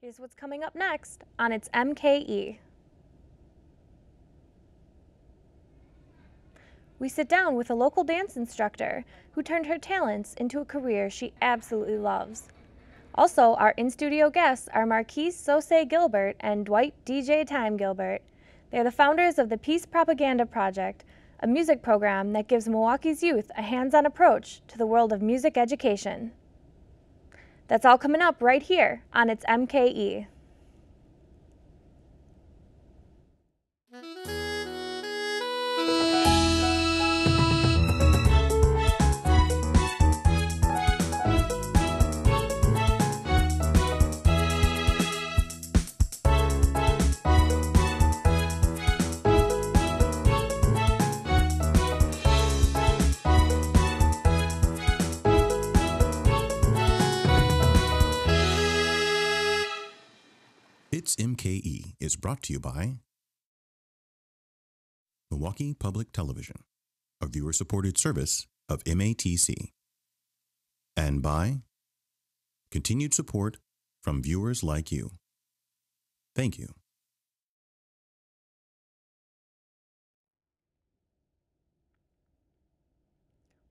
Here's what's coming up next on It's MKE. We sit down with a local dance instructor who turned her talents into a career she absolutely loves. Also, our in-studio guests are Marquise Sose Gilbert and Dwight DJ Time Gilbert. They are the founders of the Peace Propaganda Project, a music program that gives Milwaukee's youth a hands-on approach to the world of music education. That's all coming up right here on It's MKE. It's MKE is brought to you by Milwaukee Public Television, a viewer-supported service of MATC, and by continued support from viewers like you. Thank you.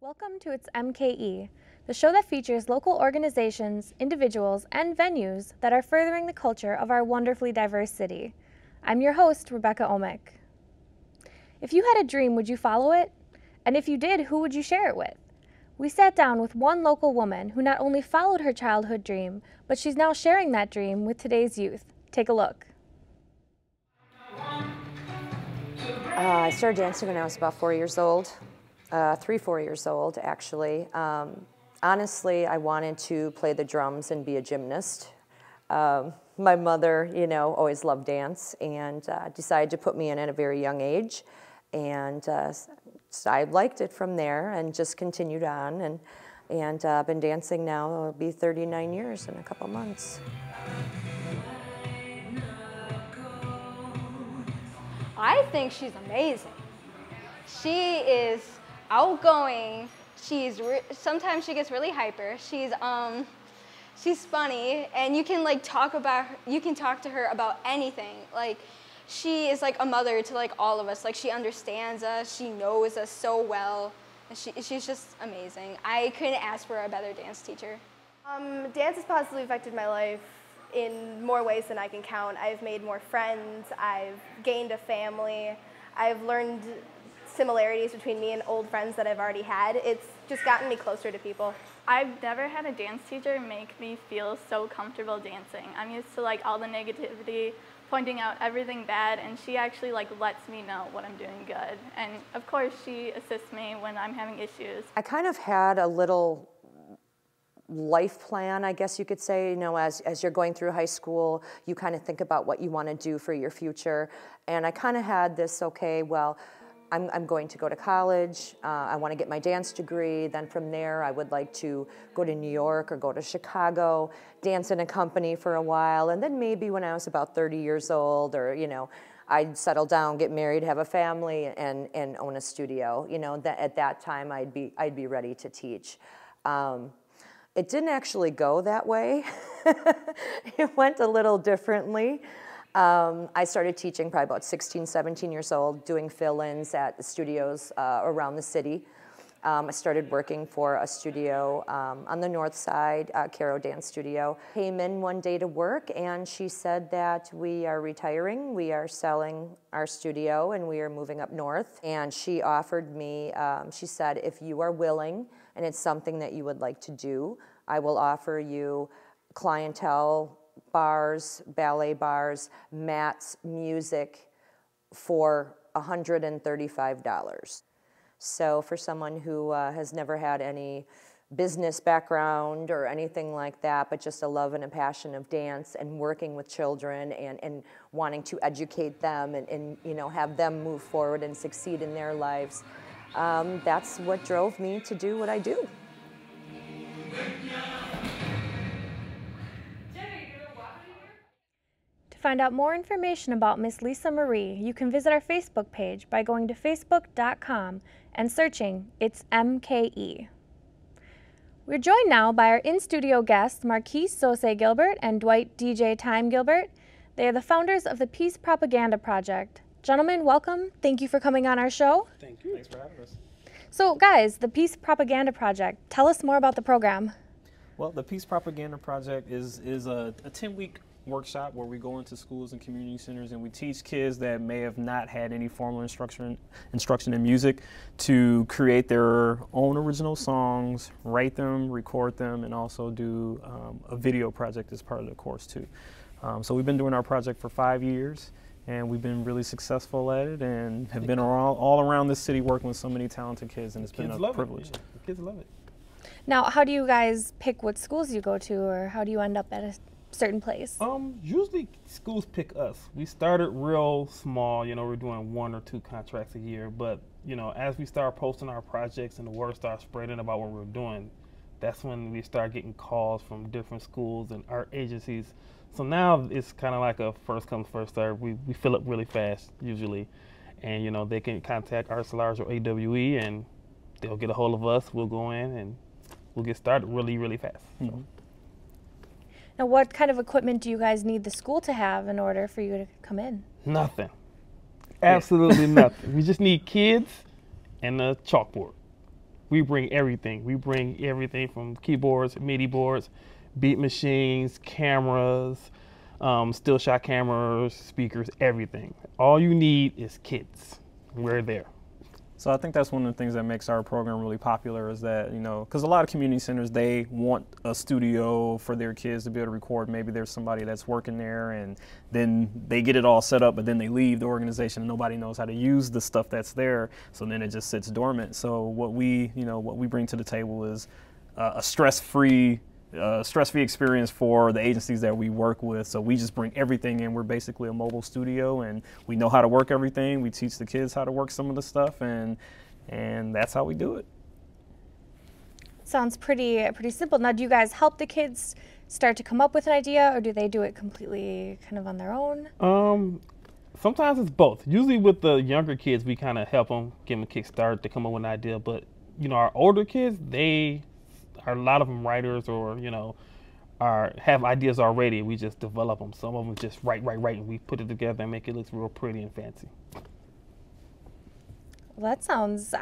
Welcome to It's MKE, the show that features local organizations, individuals, and venues that are furthering the culture of our wonderfully diverse city. I'm your host, Rebecca Omick. If you had a dream, would you follow it? And if you did, who would you share it with? We sat down with one local woman who not only followed her childhood dream, but she's now sharing that dream with today's youth. Take a look. I started dancing when I was about 4 years old. 4 years old, actually. Honestly, I wanted to play the drums and be a gymnast. My mother, always loved dance and decided to put me in at a very young age. And so I liked it from there and just continued on. And I've been dancing now, it'll be 39 years in a couple months. I think she's amazing. She is outgoing. Sometimes she gets really hyper. She's funny, and you can talk to her about anything. She is like a mother to all of us. She understands us. She knows us so well. And she's just amazing. I couldn't ask for a better dance teacher. Dance has positively affected my life in more ways than I can count. I've made more friends. I've gained a family. I've learned similarities between me and old friends that I've already had. It's just gotten me closer to people. I've never had a dance teacher make me feel so comfortable dancing. I'm used to all the negativity, pointing out everything bad, and she actually lets me know what I'm doing good. And of course she assists me when I'm having issues. I kind of had a little life plan, I guess you could say. As you're going through high school, you kind of think about what you want to do for your future. And I kind of had this, okay, well, I'm going to go to college, I want to get my dance degree, then from there I would like to go to New York or go to Chicago, dance in a company for a while, and then maybe when I was about 30 years old, or I'd settle down, get married, have a family, and own a studio. At that time I'd be ready to teach. It didn't actually go that way. It went a little differently. I started teaching probably about 16, 17 years old, doing fill-ins at the studios around the city. I started working for a studio on the north side, Caro Dance Studio. Came in one day to work, and she said that we are retiring, we are selling our studio, and we are moving up north. And she offered me, she said, if you are willing, and it's something that you would like to do, I will offer you clientele, bars, ballet bars, mats, music for $135. So for someone who has never had any business background or anything like that, but just a love and a passion of dance and working with children and wanting to educate them and have them move forward and succeed in their lives, that's what drove me to do what I do. To find out more information about Miss Lisa Marie, you can visit our Facebook page by going to facebook.com and searching It's MKE. We're joined now by our in-studio guests, Marquise Sose Gilbert and Dwight DJ Time Gilbert. They are the founders of the Peace Propaganda Project. Gentlemen, welcome. Thank you for coming on our show. Thank you. Thanks for having us. So guys, the Peace Propaganda Project, tell us more about the program. Well, the Peace Propaganda Project is a 10-week workshop where we go into schools and community centers and we teach kids that may have not had any formal instruction in music to create their own original songs, write them, record them, and also do a video project as part of the course too. So we've been doing our project for 5 years, and we've been really successful at it and have been all around this city working with so many talented kids, and it's been a privilege. Yeah, the kids love it. Now, how do you guys pick what schools you go to, or how do you end up at a certain place? Usually schools pick us. We started real small, we're doing 1 or 2 contracts a year, but as we start posting our projects and the word starts spreading about what we're doing, that's when we start getting calls from different schools and art agencies. So now it's kind of like a first come, first serve. We fill up really fast usually, and they can contact Arts Large or AWE and they'll get a hold of us. We'll go in and we'll get started really, really fast. Mm-hmm. Now, what kind of equipment do you guys need the school to have in order for you to come in? Nothing. Absolutely nothing. We just need kids and a chalkboard. We bring everything. We bring everything from keyboards, MIDI boards, beat machines, cameras, still shot cameras, speakers, everything. All you need is kids. We're there. So I think that's one of the things that makes our program really popular is that, because a lot of community centers, they want a studio for their kids to be able to record. Maybe there's somebody that's working there and then they get it all set up, but then they leave the organization and nobody knows how to use the stuff that's there. So then it just sits dormant. So what we bring to the table is a stress-free experience for the agencies that we work with. So we just bring everything in. We're basically a mobile studio, and we know how to work everything. We teach the kids how to work some of the stuff, and that's how we do it. Sounds pretty simple. Now, do you guys help the kids start to come up with an idea, or do they do it completely kind of on their own? Sometimes it's both. Usually with the younger kids, we kind of help them, give them a kickstart to come up with an idea. But our older kids, they are a lot of them writers or have ideas already. We just develop them. Some of them just write, and we put it together and make it look real pretty and fancy. Well, that sounds.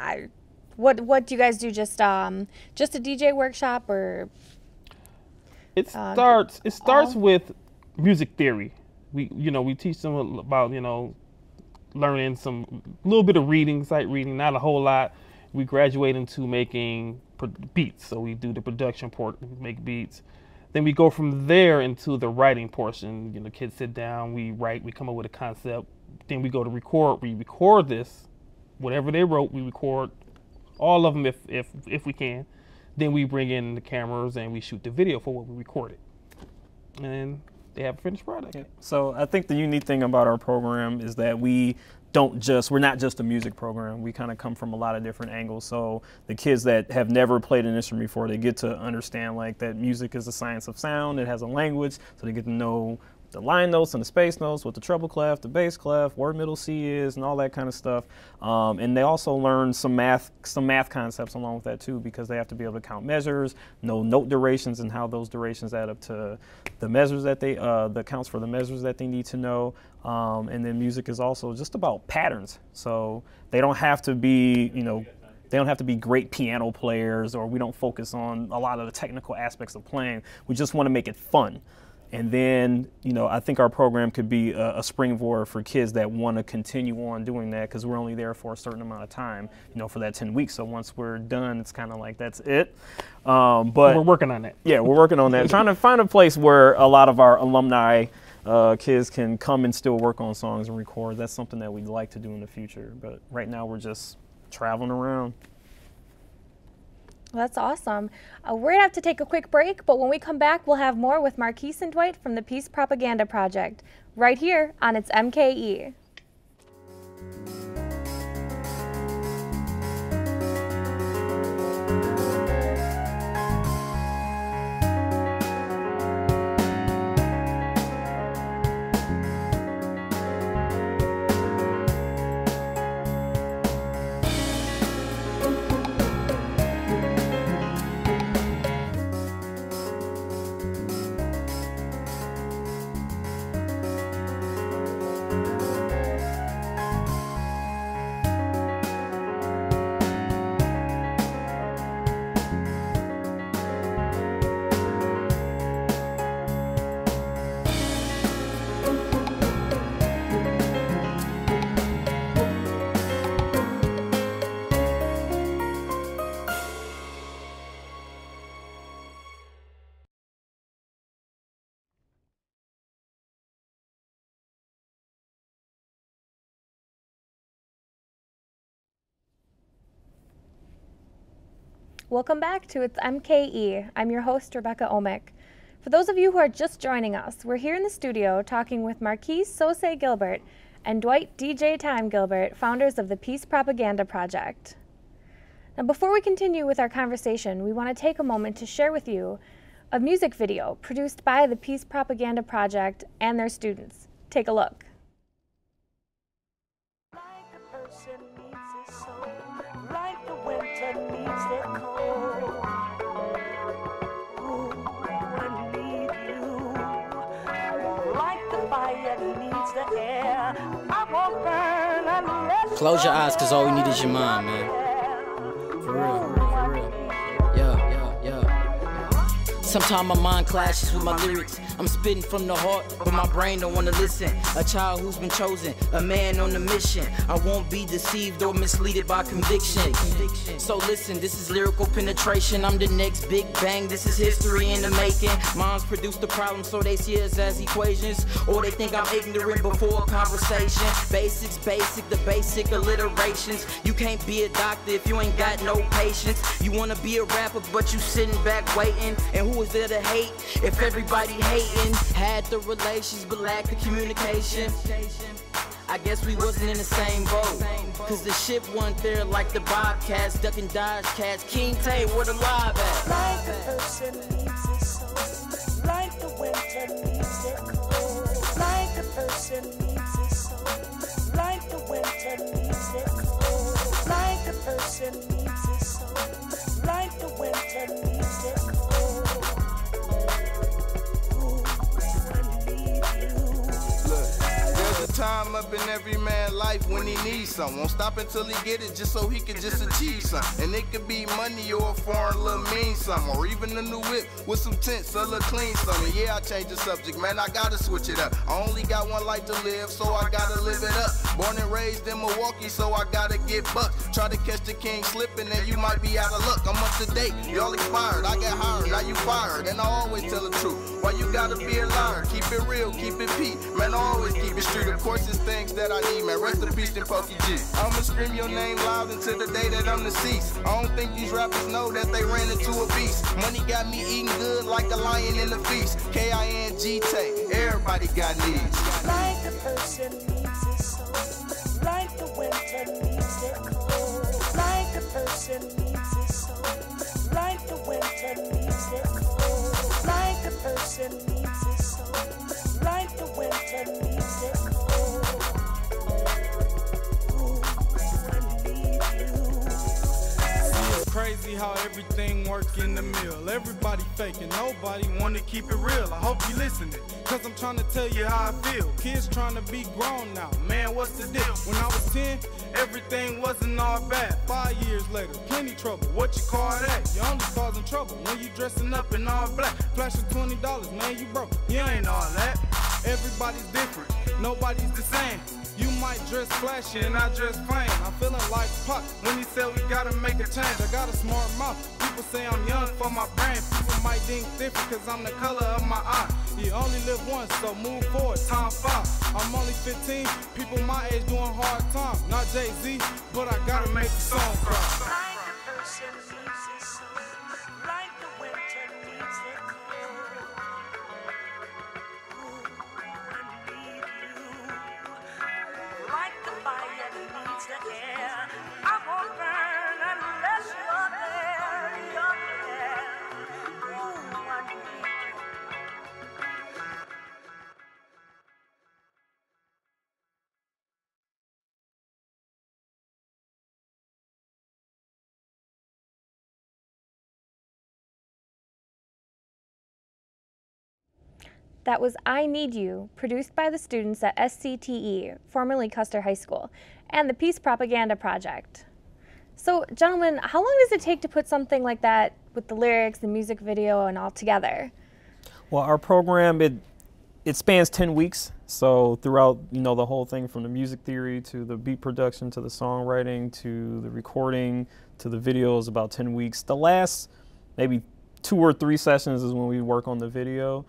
What do you guys do? Just a DJ workshop, or? It starts with music theory. We teach them about learning some little bit of reading, sight reading, not a whole lot. We graduate into making beats, so we do the production part, make beats. Then we go from there into the writing portion. Kids sit down, we write, we come up with a concept. Then we go to record. We record this, whatever they wrote. We record all of them if we can. Then we bring in the cameras and we shoot the video for what we recorded, and then they have a finished product. Yeah. So I think the unique thing about our program is that we're not just a music program. We kind of come from a lot of different angles. So the kids that have never played an instrument before, they get to understand that music is a science of sound. It has a language, so they get to know the line notes and the space notes, what the treble clef, the bass clef, where middle C is, and all that kind of stuff. And they also learn some math concepts along with that too, because they have to be able to count measures, know note durations and how those durations add up to the measures that the counts for the measures that they need to know. And then music is also just about patterns. So they don't have to be, they don't have to be great piano players, or we don't focus on a lot of the technical aspects of playing. We just want to make it fun. And then, I think our program could be a springboard for kids that want to continue on doing that, because we're only there for a certain amount of time, for that 10 weeks. So once we're done, it's kind of like that's it. But we're working on that. Yeah, we're working on that. Trying to find a place where a lot of our alumni kids can come and still work on songs and record. That's something that we'd like to do in the future. But right now we're just traveling around. Well, that's awesome. We're going to have to take a quick break, but when we come back, we'll have more with Marquise and Dwight from the Peace Propaganda Project, right here on It's MKE. Welcome back to It's MKE. I'm your host, Rebecca Omick. For those of you who are just joining us, we're here in the studio talking with Marquise Sose Gilbert and Dwight DJ Time Gilbert, founders of the Peace Propaganda Project. Now, before we continue with our conversation, we want to take a moment to share with you a music video produced by the Peace Propaganda Project and their students. Take a look. Like a person needs his soul, like the winter needs the cold. Ooh, I need you. Like the fire needs the air. I won't burn unless close your eyes, cause all we need is your mind, man. For real, for real. Yeah. Sometimes my mind clashes with my lyrics. I'm spitting from the heart, but my brain don't wanna listen. A child who's been chosen, a man on a mission. I won't be deceived or misleaded by conviction. So listen, this is lyrical penetration. I'm the next big bang, this is history in the making. Moms produce the problem, so they see us as equations. Or they think I'm ignorant before a conversation. Basics, basic, the basic alliterations. You can't be a doctor if you ain't got no patience. You wanna be a rapper, but you sitting back waiting. And who is there to hate if everybody hating? Had the relations but lacked the communication. I guess we wasn't in the same boat, cause the ship wasn't there like the Bobcats, duck and dodge cats. King Tay, where the live at? like a person needs his soul, like the winter needs the cold. Like a person needs his soul, like the winter needs the cold. Like a person needs his soul, like the winter needs the cold. Time up in every man's life when he needs some. Won't stop until he get it just so he can just achieve something. And it could be money or a foreign little mean something, or even a new whip with some tints, a little clean something. Yeah, I changed the subject, man, I gotta switch it up. I only got one life to live, so I gotta live it up. Born and raised in Milwaukee, so I gotta get bucked. Try to catch the king slipping and you might be out of luck. I'm up to date, y'all expired, I got hired, now you fired. And I always tell the truth, why you gotta be a liar? Keep it real, keep it Pete, man, I always keep it street. Of course, it's things that I need, man. Rest in peace to Pokey G. I'ma scream your name loud until the day that I'm deceased. I don't think these rappers know that they ran into a beast. Money got me eating good like a lion in the feast. K-I-N-G-Tay, everybody got needs. Like a person needs his soul, like the winter needs the cold. Like a person needs his soul, like the winter needs the cold. Like a person needs his soul, like the winter needs the cold. Ooh, I need you. It's crazy how everything work in the mill. Everybody faking, nobody wanna keep it real. I hope you listening, cause I'm trying to tell you how I feel. Kids trying to be grown now, man, what's the deal? When I was 10, everything wasn't all bad. 5 years later, plenty trouble, what you call that? You only causing trouble when you dressing up in all black. Flashing $20, man, you broke, you ain't all that. Everybody's different, nobody's the same. You might dress flashy and I dress plain. I'm feeling like Puck when he said we gotta make a change. I got a smart mouth, people say I'm young for my brain. People might think different cause I'm the color of my eye. You only live once, so move forward, time fly. I'm only 15, people my age doing hard time. Not Jay-Z, but I gotta make the song cry. Like a person needs his soul, like the winter needs the cold. Ooh, I need you. Like the fire needs the air. I won't burn unless you're there. You're there. Ooh, I need you. That was I Need You, produced by the students at SCTE, formerly Custer High School, and the Peace Propaganda Project. So, gentlemen, how long does it take to put something like that with the lyrics, the music video, and all together? Well, our program, it spans 10 weeks. So throughout, the whole thing from the music theory to the beat production to the songwriting to the recording to the video is about 10 weeks. The last maybe 2 or 3 sessions is when we work on the video.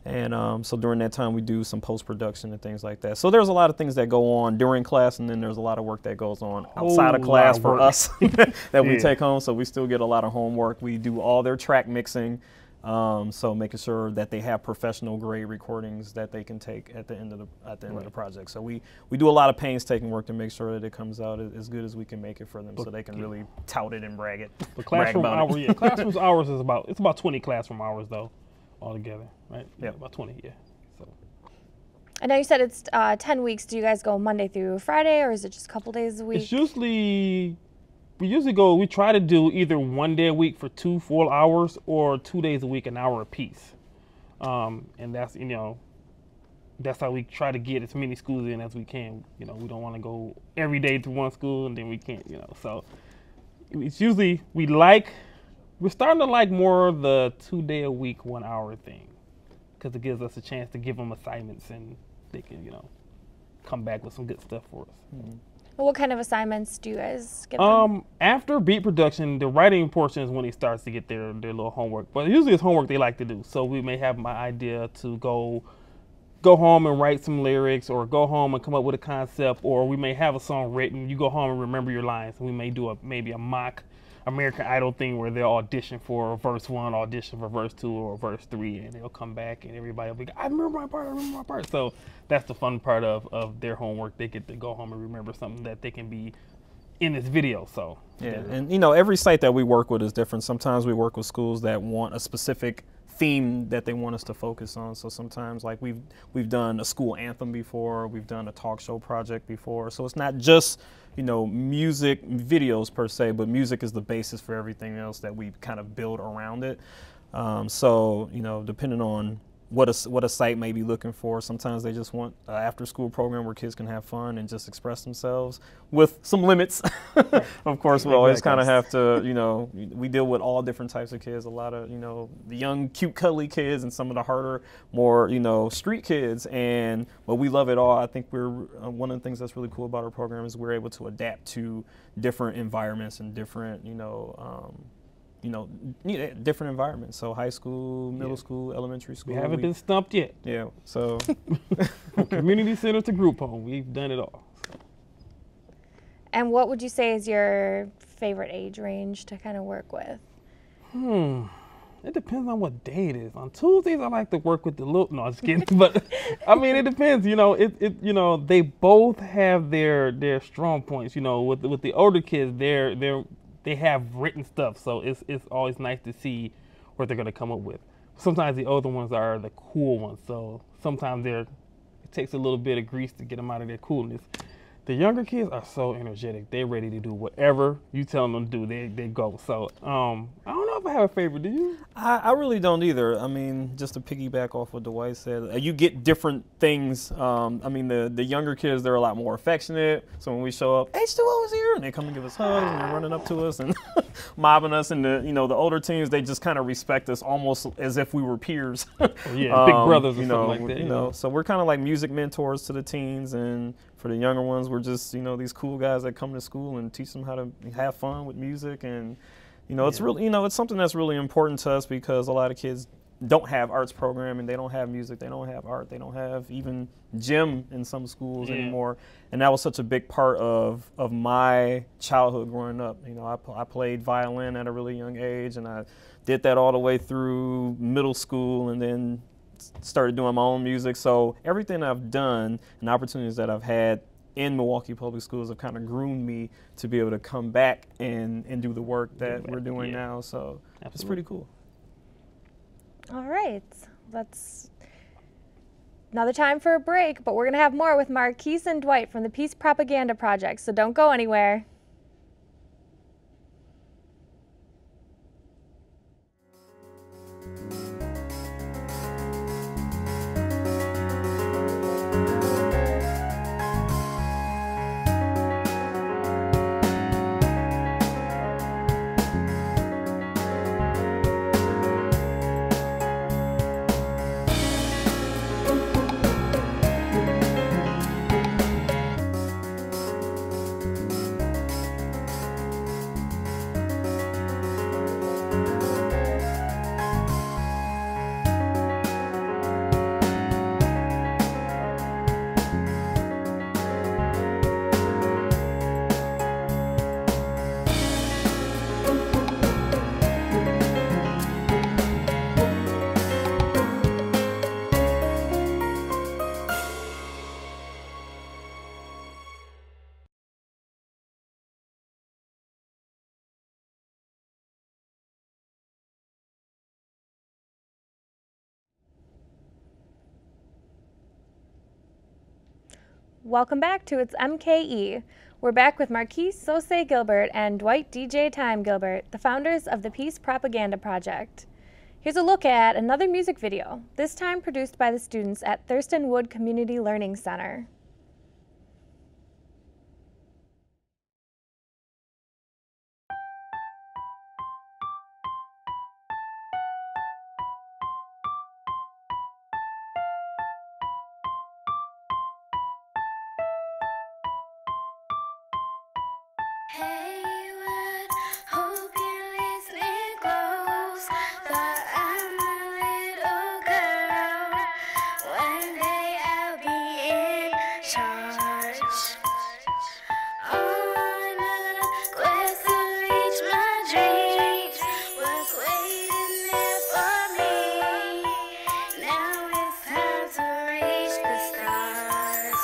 And so during that time, we do some post-production and things like that. So there's a lot of things that go on during class, and then there's a lot of work that goes on outside of class for us that we take home. So we still get a lot of homework. We do all their track mixing, so making sure that they have professional grade recordings that they can take at the end of the project. So we do a lot of painstaking work to make sure that it comes out as good as we can make it for them, so they can really tout it and brag it. The classroom hours, classroom hours is about 20 classroom hours though. Altogether, right? Yeah, about 20, yeah. So. I know you said it's 10 weeks. Do you guys go Monday through Friday, or is it just a couple days a week? It's we try to do either 1 day a week for 2 full hours or 2 days a week, an hour apiece. And that's, that's how we try to get as many schools in as we can. We don't want to go every day to one school and then we can't, So it's usually, we're starting to like more of the 2 day a week, 1 hour thing, because it gives us a chance to give them assignments and they can, come back with some good stuff for us. Mm-hmm. Well, what kind of assignments do you guys give them? After beat production, the writing portion is when he starts to get their little homework. But usually it's homework they like to do. So we may have my idea to go home and write some lyrics, or go home and come up with a concept, or we may have a song written. You go home and remember your lines, and we may do maybe a mock American Idol thing where they'll audition for verse 1, audition for verse 2 or verse 3, and they'll come back and everybody will be like, I remember my part. So that's the fun part of their homework. They get to go home and remember something that they can be in this video. So yeah, and every site that we work with is different. Sometimes we work with schools that want a specific theme that they want us to focus on. So sometimes, like, we've done a school anthem before, we've done a talk show project before. So it's not just music videos per se, but music is the basis for everything else that we kind of build around it. So depending on what a site may be looking for, sometimes they just want an after-school program where kids can have fun and just express themselves with some limits. Of course, we always kind of have to, we deal with all different types of kids, a lot of, the young, cute, cuddly kids, and some of the harder, more, street kids. But we love it all. I think one of the things that's really cool about our program is we're able to adapt to different environments and different, different environments. So high school, middle school, elementary school. We haven't been stumped yet. Yeah, so. From community center to group home, we've done it all. So. And what would you say is your favorite age range to kind of work with? It depends on what day it is. On Tuesdays, I like to work with the little, no, I'm just kidding. But I mean, it depends, they both have their strong points. With the older kids, they have written stuff, so it's always nice to see what they're going to come up with. Sometimes the older ones are the cool ones, so sometimes it takes a little bit of grease to get them out of their coolness. The younger kids are so energetic. They're ready to do whatever you tell them to do. They go. So I don't know if I have a favorite. Do you? I really don't either. I mean, just to piggyback off what Dwight said, you get different things. I mean, the younger kids, they're a lot more affectionate. So when we show up, H2O is here, and they come and give us hugs, and they're running up to us and mobbing us. And the older teens, they just kind of respect us almost as if we were peers. Yeah, big brothers or something like that. So we're kind of like music mentors to the teens, and for the younger ones, we're just, these cool guys that come to school and teach them how to have fun with music. And, it's really, it's something that's really important to us, because a lot of kids don't have arts programming, they don't have music, they don't have art, they don't have even gym in some schools anymore. And that was such a big part of my childhood growing up. I played violin at a really young age, and I did that all the way through middle school, and then started doing my own music. So everything I've done and opportunities that I've had in Milwaukee Public Schools have kind of groomed me to be able to come back and do the work that we're doing now. So it's pretty cool. All right, that's another time for a break, but we're going to have more with Marquise and Dwight from the Peace Propaganda Project, so don't go anywhere. Welcome back to It's MKE. We're back with Marquise Sose Gilbert and Dwight DJ Time Gilbert, the founders of the Peace Propaganda Project. Here's a look at another music video, this time produced by the students at Thurston Wood Community Learning Center. Haywood, hope you're listening close, but I'm a little girl. One day I'll be in charge. On a quest to reach my dreams, was waiting there for me. Now it's time to reach the stars.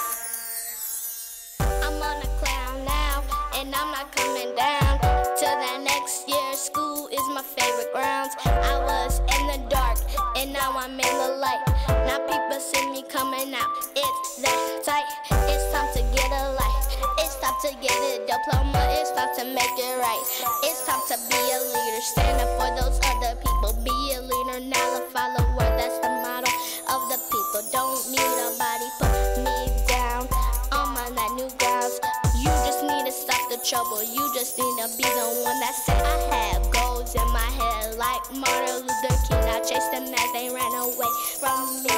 I'm on a cloud now, and I'm not coming down. Till that next year, school is my favorite grounds. I was in the dark, and now I'm in the light. Now people see me coming out. It's that tight. It's time to get a life. It's time to get a diploma. It's time to make it right. It's time to be a leader. Stand up for those other people. Be a leader, not a follower. That's the motto of the people. Don't need a body, put me down. I'm on that new grounds. You just need to stop the trouble. You just need to be the one that said I have goals in my head like Martin Luther King. I chased them as they ran away from me.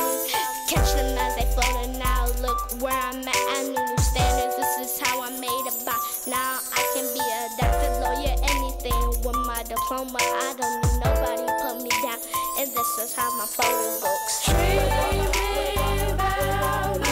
Catch them as they floated. Now look where I'm at. I knew new standards. This is how I made a buy. Now I can be a doctor, lawyer, anything with my diploma. I don't need nobody put me down. And this is how my photo looks. Dreaming about my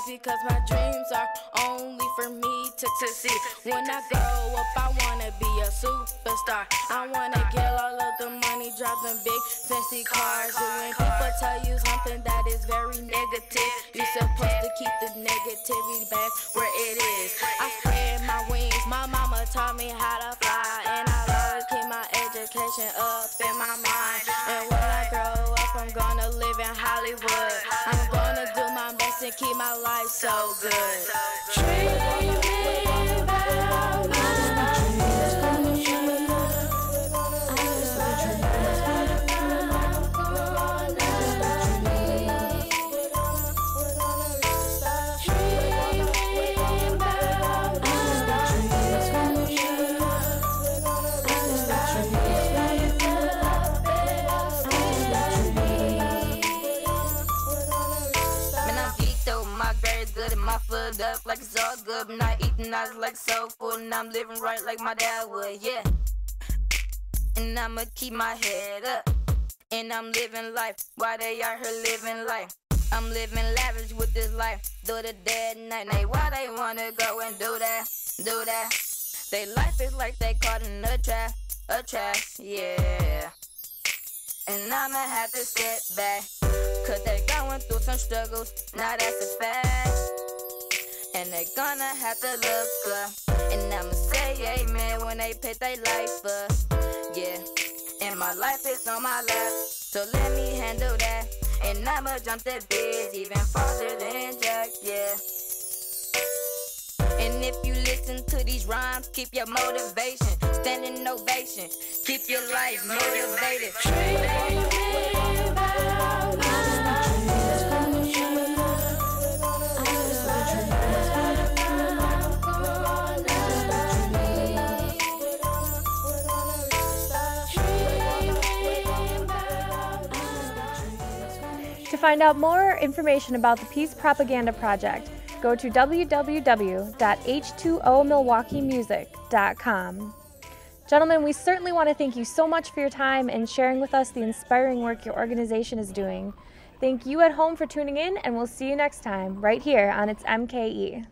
because my dreams are only for me to succeed. When I grow up, I wanna be a superstar. I wanna get all of the money, drive them big fancy cars. And when people tell you something that is very negative, you're supposed to keep the negativity back where it is. I spread my wings, my mama taught me how to fly, and I love to keep my education up in my mind. And when I grow up, I'm gonna live in Hollywood. I'm gonna do my best and keep my life so good. Dreaming about my foot up like it's all good, but not eating eyes like soul food, and I'm living right like my dad would, yeah. And I'ma keep my head up, and I'm living life while they out here living life. I'm living lavish with this life, through the dead night. Why they wanna go and do that? They life is like they caught in a trap, yeah. And I'ma have to step back, cause they going through some struggles, now that's a fact. And they gonna have to look up, and I'ma say amen when they pick their life up, yeah. And my life is on my lap, so let me handle that. And I'ma jump the biz even farther than Jack, yeah. And if you listen to these rhymes, keep your motivation, standing ovation, keep your life motivated. To find out more information about the Peace Propaganda Project, go to www.h2omilwaukeemusic.com. Gentlemen, we certainly want to thank you so much for your time and sharing with us the inspiring work your organization is doing. Thank you at home for tuning in, and we'll see you next time, right here on It's MKE.